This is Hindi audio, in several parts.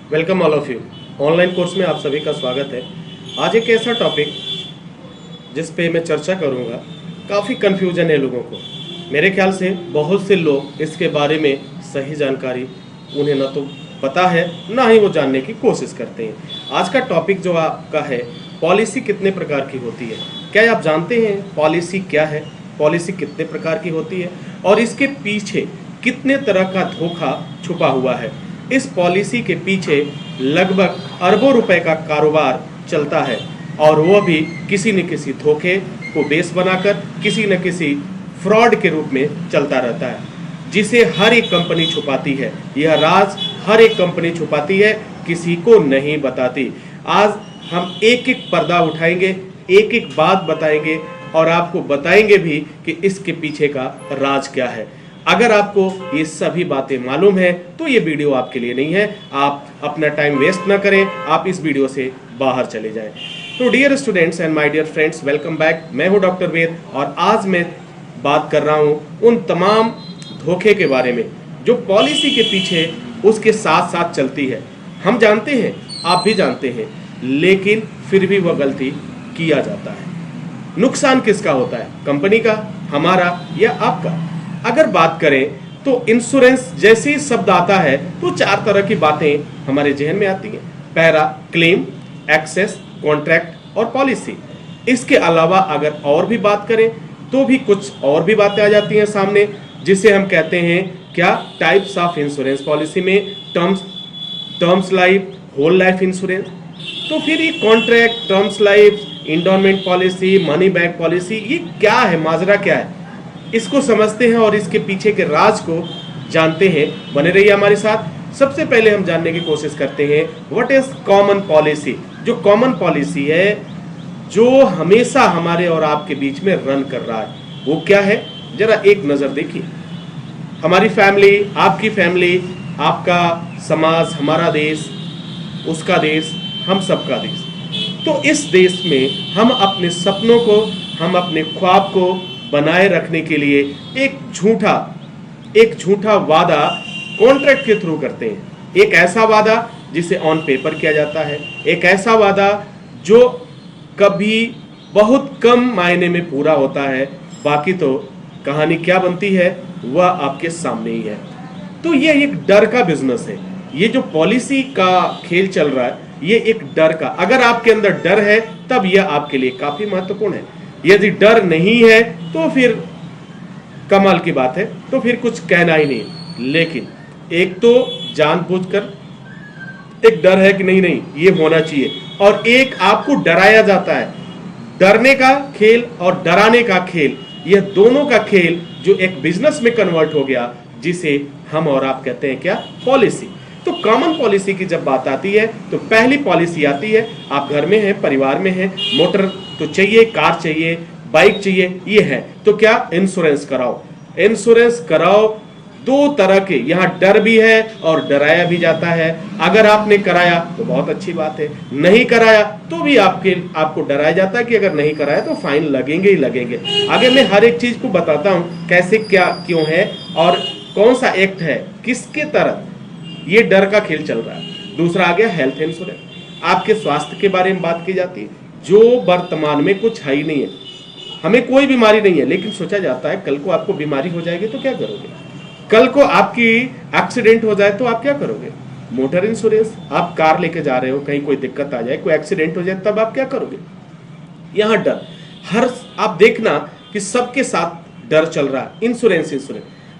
Welcome all of you. Online course में आप सभी का स्वागत है। आज एक ऐसा टॉपिक जिस पे मैं चर्चा करूंगा, काफ़ी कन्फ्यूजन है लोगों को। मेरे ख्याल से बहुत से लोग इसके बारे में सही जानकारी उन्हें न तो पता है, ना ही वो जानने की कोशिश करते हैं। आज का टॉपिक जो आपका है, पॉलिसी कितने प्रकार की होती है। क्या आप जानते हैं पॉलिसी क्या है, पॉलिसी कितने प्रकार की होती है और इसके पीछे कितने तरह का धोखा छुपा हुआ है। इस पॉलिसी के पीछे लगभग अरबों रुपए का कारोबार चलता है और वो भी किसी न किसी धोखे को बेस बनाकर किसी न किसी फ्रॉड के रूप में चलता रहता है, जिसे हर एक कंपनी छुपाती है। यह राज हर एक कंपनी छुपाती है, किसी को नहीं बताती। आज हम एक एक पर्दा उठाएंगे, एक एक बात बताएंगे और आपको बताएंगे भी कि इसके पीछे का राज क्या है। अगर आपको ये सभी बातें मालूम है तो ये वीडियो आपके लिए नहीं है। आप अपना टाइम वेस्ट ना करें, आप इस वीडियो से बाहर चले जाएं। तो dear students and my dear friends, welcome back. मैं हूं डॉक्टर वेद और आज मैं बात कर रहा हूं उन तमाम धोखे के बारे में जो पॉलिसी के पीछे उसके साथ साथ चलती है। हम जानते हैं, आप भी जानते हैं, लेकिन फिर भी वह गलती किया जाता है। नुकसान किसका होता है, कंपनी का, हमारा या आपका? अगर बात करें तो इंश्योरेंस जैसे ही शब्द आता है तो चार तरह की बातें हमारे जहन में आती हैं। पहला क्लेम, एक्सेस, कॉन्ट्रैक्ट और पॉलिसी। इसके अलावा अगर और भी बात करें तो भी कुछ और भी बातें आ जाती हैं सामने, जिसे हम कहते हैं क्या, टाइप्स ऑफ इंश्योरेंस पॉलिसी में terms life, whole life insurance. तो फिर ये contract, terms life, endowment policy, money back policy, ये क्या है, माजरा क्या है, इसको समझते हैं और इसके पीछे के राज को जानते हैं। बने रहिए हमारे साथ। सबसे पहले हम जानने की कोशिश करते हैं व्हाट इज कॉमन पॉलिसी। जो कॉमन पॉलिसी है, जो हमेशा हमारे और आपके बीच में रन कर रहा है, वो क्या है, जरा एक नजर देखिए। हमारी फैमिली, आपकी फैमिली, आपका समाज, हमारा देश, उसका देश, हम सबका देश। तो इस देश में हम अपने सपनों को, हम अपने ख्वाब को बनाए रखने के लिए एक झूठा वादा कॉन्ट्रैक्ट के थ्रू करते हैं। एक ऐसा वादा जिसे ऑन पेपर किया जाता है, एक ऐसा वादा जो कभी बहुत कम मायने में पूरा होता है, बाकी तो कहानी क्या बनती है वह आपके सामने ही है। तो ये एक डर का बिजनेस है। ये जो पॉलिसी का खेल चल रहा है, ये एक डर का, अगर आपके अंदर डर है तब यह आपके लिए काफी महत्वपूर्ण है। यदि डर नहीं है तो फिर कमाल की बात है, तो फिर कुछ कहना ही नहीं। लेकिन एक तो जानबूझकर एक डर है कि नहीं नहीं ये होना चाहिए, और एक आपको डराया जाता है। डरने का खेल और डराने का खेल, यह दोनों का खेल जो एक बिजनेस में कन्वर्ट हो गया, जिसे हम और आप कहते हैं क्या, पॉलिसी। तो कॉमन पॉलिसी की जब बात आती है तो पहली पॉलिसी आती है, आप घर में हैं, परिवार में हैं, मोटर तो चाहिए, कार चाहिए, बाइक चाहिए, ये है तो क्या, इंश्योरेंस कराओ। इंश्योरेंस कराओ। दो तरह के, यहाँ डर भी है और डराया भी जाता है। अगर आपने कराया तो बहुत अच्छी बात है, नहीं कराया तो भी आपको डराया जाता है कि अगर नहीं कराया तो फाइन लगेंगे ही लगेंगे। आगे मैं हर एक चीज को बताता हूँ कैसे, क्या, क्यों है और कौन सा एक्ट है, किसके तरह ये डर का खेल चल रहा है। दूसरा आ गया हेल्थ इंश्योरेंस। आपके स्वास्थ्य के बारे में बात की जाती है, जो वर्तमान में कुछ है ही नहीं है, हमें कोई बीमारी नहीं है, लेकिन सोचा जाता है कल को आपको बीमारी हो जाएगी तो क्या करोगे, कल को आपकी एक्सीडेंट हो जाए तो आप क्या करोगे। मोटर इंश्योरेंस, आप कार लेके जा रहे हो, कहीं कोई दिक्कत आ जाए, कोई एक्सीडेंट हो जाए, तब आप क्या करोगे। यहाँ डर, हर आप देखना कि सबके साथ डर चल रहा है। इंश्योरेंस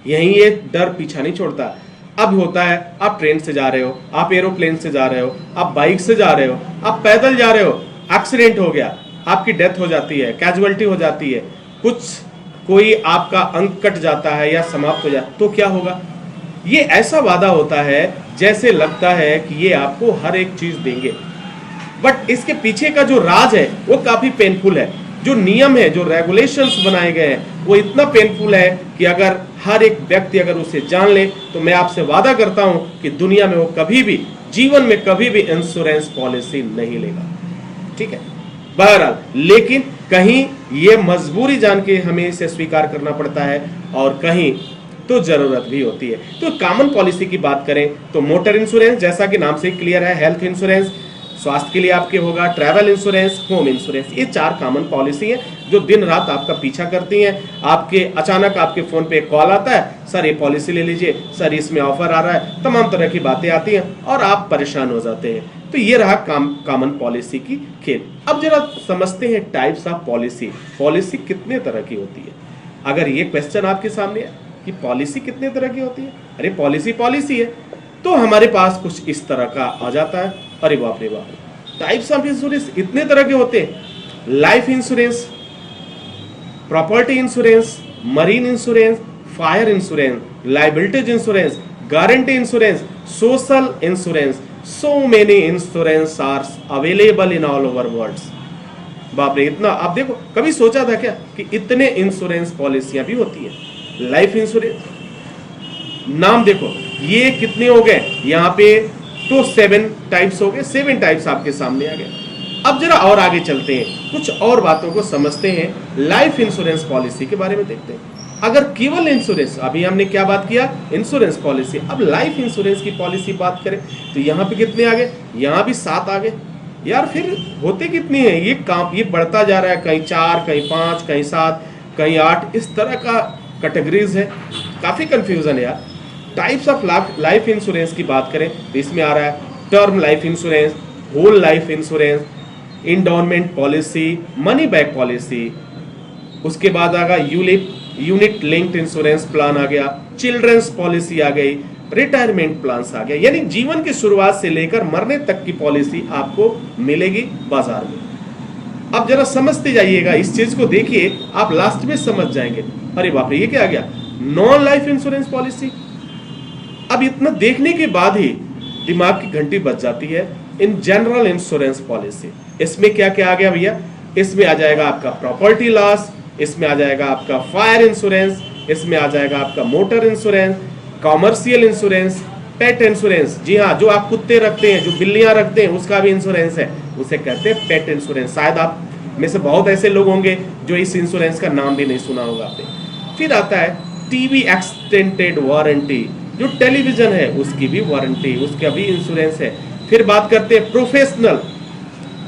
यही ये डर पीछा नहीं छोड़ता। अब होता है, आप ट्रेन से जा रहे हो, आप एरोप्लेन से जा रहे हो, आप बाइक से जा रहे हो, आप पैदल जा रहे हो, एक्सीडेंट हो गया, आपकी डेथ हो जाती है, कैजुअलिटी हो जाती है, कोई आपका अंग कट जाता है या समाप्त हो जाता है, तो क्या होगा। ये ऐसा वादा होता है जैसे लगता है कि ये आपको हर एक चीज देंगे, बट इसके पीछे का जो राज है वो काफी पेनफुल है। जो नियम है, जो रेगुलेशंस बनाए गए हैं, वो इतना पेनफुल है कि अगर हर एक व्यक्ति अगर उसे जान ले तो मैं आपसे वादा करता हूं कि दुनिया में वो कभी भी, जीवन में कभी भी इंश्योरेंस पॉलिसी नहीं लेगा। ठीक है, बहरहाल, लेकिन कहीं ये मजबूरी जान के हमें इसे स्वीकार करना पड़ता है और कहीं तो जरूरत भी होती है। तो कॉमन पॉलिसी की बात करें तो मोटर इंश्योरेंस, जैसा कि नाम से क्लियर है, हेल्थ इंश्योरेंस स्वास्थ्य के लिए आपके होगा, ट्रैवल इंश्योरेंस, होम इंश्योरेंस, ये 4 कॉमन पॉलिसी है जो दिन रात आपका पीछा करती हैं। आपके अचानक आपके फोन पे एक कॉल आता है, सर ये पॉलिसी ले लीजिए, सर इसमें ऑफर आ रहा है, तमाम तरह की बातें आती हैं और आप परेशान हो जाते हैं। तो ये रहा कॉमन पॉलिसी की खेल। अब जरा समझते हैं टाइप्स ऑफ पॉलिसी। पॉलिसी कितने तरह की होती है? अगर ये क्वेश्चन आपके सामने है कि पॉलिसी कितने तरह की होती है, अरे पॉलिसी पॉलिसी है, तो हमारे पास कुछ इस तरह का आ जाता है। अरे बाप रे बाप, टाइप्स ऑफ इंश्योरेंस इतने तरह के होते हैं। Life insurance, property insurance, marine insurance, fire insurance, liabilities insurance, guarantee insurance, social insurance, so many insurance are available in all over world। बाप रे, इतना आप देखो, कभी सोचा था क्या कि इतने इंश्योरेंस पॉलिसियां भी होती हैं? लाइफ इंश्योरेंस, नाम देखो, ये कितने हो गए यहाँ पे, तो 7 टाइप्स हो गए, 7 टाइप्स आपके सामने आ गए। अब जरा और आगे चलते हैं, कुछ और बातों को समझते हैं। लाइफ इंश्योरेंस पॉलिसी के बारे में देखते हैं। अगर केवल इंश्योरेंस, अभी हमने क्या बात किया, इंश्योरेंस पॉलिसी, अब लाइफ इंश्योरेंस की पॉलिसी बात करें तो यहाँ पे कितने आ गए? यहाँ भी 7 आ गए। यार फिर होते कितनी है ये काम, ये बढ़ता जा रहा है, कहीं 4, कहीं 5, कहीं 7, कहीं 8, इस तरह का कैटेगरीज है, काफी कंफ्यूजन है यार। टाइप्स ऑफ लाइफ इंश्योरेंस की बात करें तो इसमें आ रहा है term life insurance, whole life insurance, endowment policy, money back policy, उसके बाद आ गया यूनिट लिंक्ड इंश्योरेंस प्लान आ गया, चिल्ड्रंस पॉलिसी आ गई, रिटायरमेंट प्लान आ गया, यानी जीवन की शुरुआत से लेकर मरने तक की पॉलिसी आपको मिलेगी बाजार में। अब जरा समझते जाइएगा इस चीज को, देखिए आप लास्ट में समझ जाएंगे। अरे बाप रे, ये क्या आ गया? Non life insurance policy. अब इतना देखने के बाद ही दिमाग की घंटी बज जाती है। इन जनरल इंश्योरेंस पॉलिसी, इसमें क्या क्या आ गया भैया? इसमें आ जाएगा आपका प्रॉपर्टी लॉस, इसमें आ जाएगा आपका फायर इंश्योरेंस, इसमें आ जाएगा आपका motor insurance, commercial insurance, pet insurance, जी हाँ, जो आप कुत्ते रखते हैं, जो बिल्लियां रखते हैं, उसका भी इंश्योरेंस है, उसे कहते हैं पेट इंश्योरेंस। शायद आप में से बहुत ऐसे लोग होंगे जो इस इंश्योरेंस का नाम भी नहीं सुना होगा आपने। फिर आता है टीवी एक्सटेंडेड वारंटी, जो टेलीविजन है उसकी भी वारंटी, उसका भी इंश्योरेंस है। फिर बात करते हैं प्रोफेशनल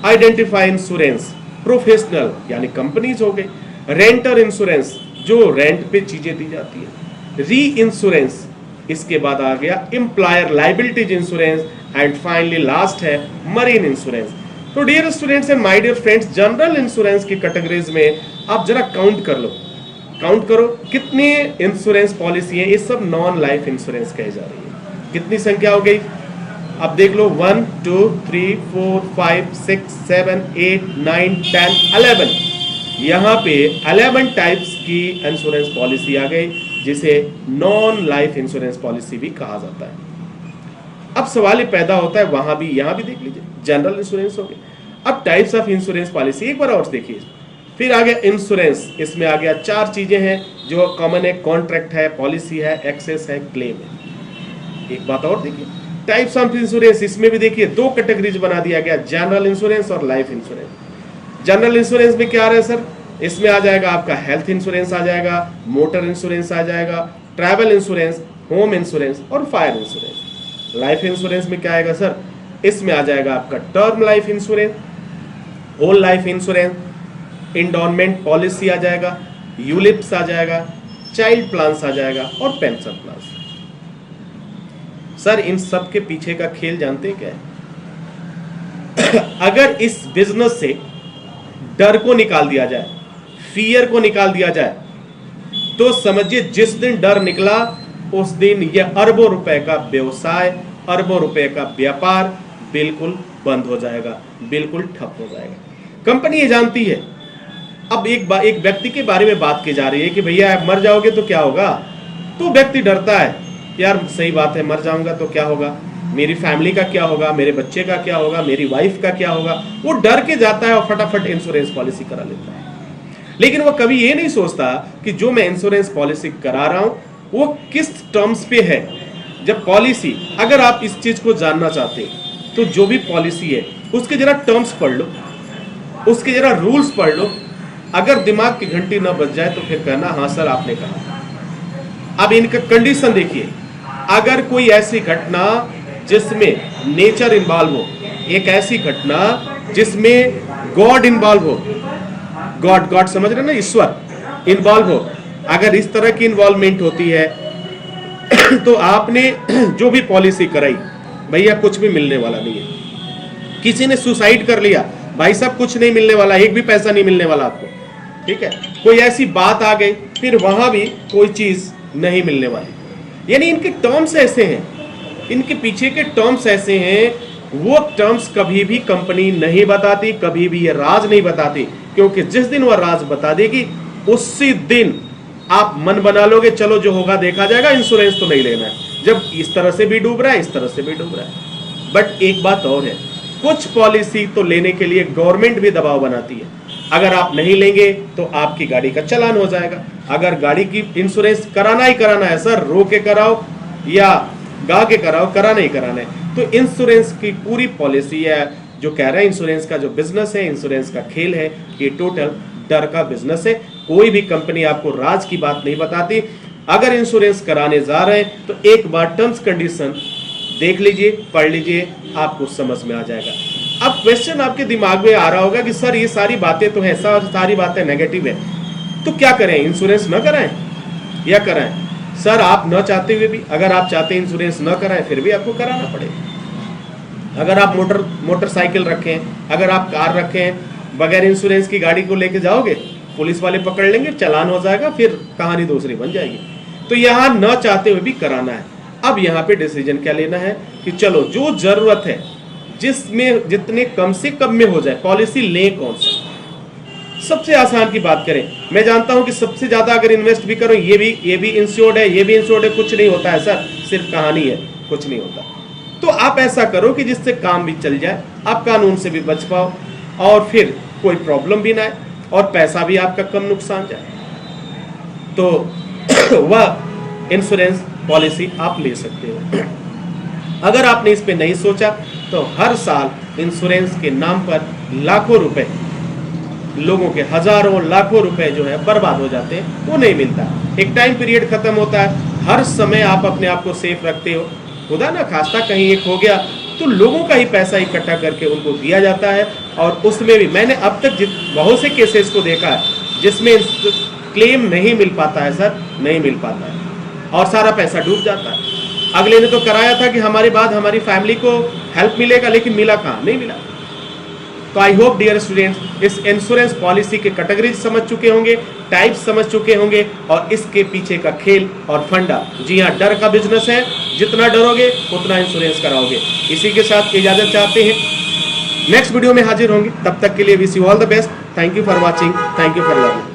आइडेंटिफाई इंश्योरेंस, प्रोफेशनल यानी कंपनीज हो गई। रेंटर इंश्योरेंस, जो रेंट पे चीजें दी जाती है। री इंश्योरेंस, इसके बाद आ गया employer liabilities insurance, and finally last है मरीन इंश्योरेंस। तो dear students and my dear friends, general insurance की कैटेगरीज में आप जरा काउंट कर लो, काउंट करो कितनी इंश्योरेंस पॉलिसी है। ये सब नॉन लाइफ इंश्योरेंस कही जा रही है। कितनी संख्या हो गई? अब देख लो, 1 2 3 4 5 6 7 8 9 10 11, यहाँ पे 11 टाइप्स की इंश्योरेंस पॉलिसी आ गई, जिसे नॉन लाइफ इंश्योरेंस पॉलिसी भी कहा जाता है। अब सवाल ये पैदा होता है, वहां भी, यहां भी देख लीजिए, जनरल इंश्योरेंस हो गई। अब टाइप्स ऑफ इंश्योरेंस पॉलिसी एक बार और देखिए। फिर आ गया इंश्योरेंस, इसमें आ गया 4 चीजें हैं जो कॉमन है, कॉन्ट्रैक्ट है, पॉलिसी है, एक्सेस है, क्लेम है। एक बात और देखिए, टाइप्स ऑफ इंश्योरेंस, इसमें भी देखिए 2 कैटेगरीज बना दिया गया, जनरल इंश्योरेंस और लाइफ इंश्योरेंस। जनरल इंश्योरेंस में क्या आ रहा है सर? इसमें आ जाएगा आपका हेल्थ इंश्योरेंस आ जाएगा, मोटर इंश्योरेंस आ जाएगा, ट्रैवल इंश्योरेंस, होम इंश्योरेंस और फायर इंश्योरेंस। लाइफ इंश्योरेंस में क्या आएगा सर? इसमें आ जाएगा आपका term life insurance, whole life insurance, endowment policy आ जाएगा, यूलिप्स आ जाएगा, चाइल्ड प्लान्स आ जाएगा और पेंशन प्लान्स। सर इन सब के पीछे का खेल जानते हैं क्या है? अगर इस बिजनेस से डर को निकाल दिया जाए, फियर को निकाल दिया जाए, तो समझिए जिस दिन डर निकला उस दिन यह अरबों रुपए का व्यवसाय, अरबों रुपए का व्यापार बिल्कुल बंद हो जाएगा, बिल्कुल ठप हो जाएगा। कंपनी ये जानती है। अब एक व्यक्ति के बारे में बात की जा रही है कि भैया आप मर जाओगे तो क्या होगा, तो व्यक्ति डरता है, यार सही बात है, मर जाऊंगा तो क्या होगा, मेरी फैमिली का क्या होगा, मेरे बच्चे का क्या होगा, मेरी वाइफ का क्या होगा। वो डर के जाता है और फटाफट इंश्योरेंस पॉलिसी करा लेता है। लेकिन वो कभी ये नहीं सोचता कि जो मैं इंश्योरेंस पॉलिसी करा रहा हूं वो किस टर्म्स पे है। जब पॉलिसी, अगर आप इस चीज को जानना चाहते हैं तो जो भी पॉलिसी है उसके जरा टर्म्स पढ़ लो, उसके जरा रूल्स पढ़ लो। अगर दिमाग की घंटी ना बज जाए तो फिर कहना हाँ सर आपने कहा। अब इनका कंडीशन देखिए, अगर कोई ऐसी घटना जिसमें नेचर इन्वॉल्व हो, एक ऐसी घटना जिसमें गॉड इन्वॉल्व हो, गॉड समझ रहे ना, ईश्वर इन्वॉल्व हो, अगर इस तरह की इन्वॉल्वमेंट होती है तो आपने जो भी पॉलिसी कराई भैया कुछ भी मिलने वाला नहीं है। किसी ने सुसाइड कर लिया, भाई साहब कुछ नहीं मिलने वाला, एक भी पैसा नहीं मिलने वाला आपको, ठीक है। कोई ऐसी बात आ गई फिर वहां भी कोई चीज नहीं मिलने वाली। यानी इनके टर्म्स ऐसे हैं, इनके पीछे के टर्म्स ऐसे हैं, वो टर्म्स कभी भी कंपनी नहीं बताती, कभी भी ये राज नहीं बताती, क्योंकि जिस दिन वह राज बता देगी उसी दिन आप मन बना लोगे चलो जो होगा देखा जाएगा, इंश्योरेंस तो नहीं लेना है। जब इस तरह से भी डूब रहा है, इस तरह से भी डूब रहा है। बट एक बात और है, कुछ पॉलिसी तो लेने के लिए गवर्नमेंट भी दबाव बनाती है, अगर आप नहीं लेंगे तो आपकी गाड़ी का चालान हो जाएगा। अगर गाड़ी की इंश्योरेंस कराना ही कराना है सर, रो के कराओ या गा के कराओ, कराना ही कराना है। तो इंश्योरेंस की पूरी पॉलिसी है, जो कह रहा है इंश्योरेंस का जो बिजनेस है, इंश्योरेंस का खेल है, ये टोटल डर का बिजनेस है। कोई भी कंपनी आपको राज की बात नहीं बताती। अगर इंश्योरेंस कराने जा रहे हैं तो एक बार टर्म्स कंडीशन देख लीजिए, पढ़ लीजिए, आपको समझ में आ जाएगा। अब क्वेश्चन आपके दिमाग में आ रहा होगा कि सर ये सारी बातें तो हैं, सारी बातें नेगेटिव है, तो क्या करें, इंश्योरेंस न कराएं या कराएं? सर आप न चाहते हुए भी, अगर आप चाहते हैं इंश्योरेंस न कराएं फिर भी आपको कराना पड़ेगा। अगर आप मोटरसाइकिल रखें, अगर आप कार रखें, बगैर इंश्योरेंस की गाड़ी को लेके जाओगे, पुलिस वाले पकड़ लेंगे, चालान हो जाएगा, फिर कहानी दूसरी बन जाएगी। तो यहाँ न चाहते हुए भी कराना है। अब यहाँ पे डिसीजन क्या लेना है कि चलो जो जरूरत है, जिसमें जितने कम से कम में हो जाए, पॉलिसी लें कौन सा। सबसे आसान की बात करें, मैं जानता हूं कि सबसे ज्यादा अगर इन्वेस्ट भी करो, ये भी इंश्योर्ड है, ये भी इंश्योर्ड है, कुछ नहीं होता है सर, सिर्फ कहानी है, कुछ नहीं होता। तो आप ऐसा करो कि जिससे काम भी चल जाए, आप कानून से भी बच पाओ और फिर कोई प्रॉब्लम भी ना आए और पैसा भी आपका कम नुकसान जाए, तो वह इंश्योरेंस पॉलिसी आप ले सकते हो। अगर आपने इस पे नहीं सोचा तो हर साल इंश्योरेंस के नाम पर लाखों रुपए, लोगों के हजारों लाखों रुपए जो है बर्बाद हो जाते हैं, वो नहीं मिलता। एक टाइम पीरियड खत्म होता है, हर समय आप अपने आप को सेफ रखते हो, खुदा ना खास्ता कहीं एक हो गया तो लोगों का ही पैसा इकट्ठा करके उनको दिया जाता है। और उसमें भी मैंने अब तक बहुत से केसेस को देखा है जिसमें क्लेम नहीं मिल पाता है सर, नहीं मिल पाता है और सारा पैसा डूब जाता है। अगले ने तो कराया था कि हमारे बाद हमारी फैमिली को हेल्प मिलेगा, लेकिन मिला कहाँ, नहीं मिला। तो आई होप डियर स्टूडेंट्स इस इंश्योरेंस पॉलिसी के कैटेगरीज समझ चुके होंगे, टाइप्स समझ चुके होंगे और इसके पीछे का खेल और फंडा। जी हाँ, डर का बिजनेस है, जितना डरोगे उतना इंश्योरेंस कराओगे। इसी के साथ इजाजत चाहते हैं, नेक्स्ट वीडियो में हाजिर होंगे, तब तक के लिए wish you all the best. Thank you for watching, thank you for learning.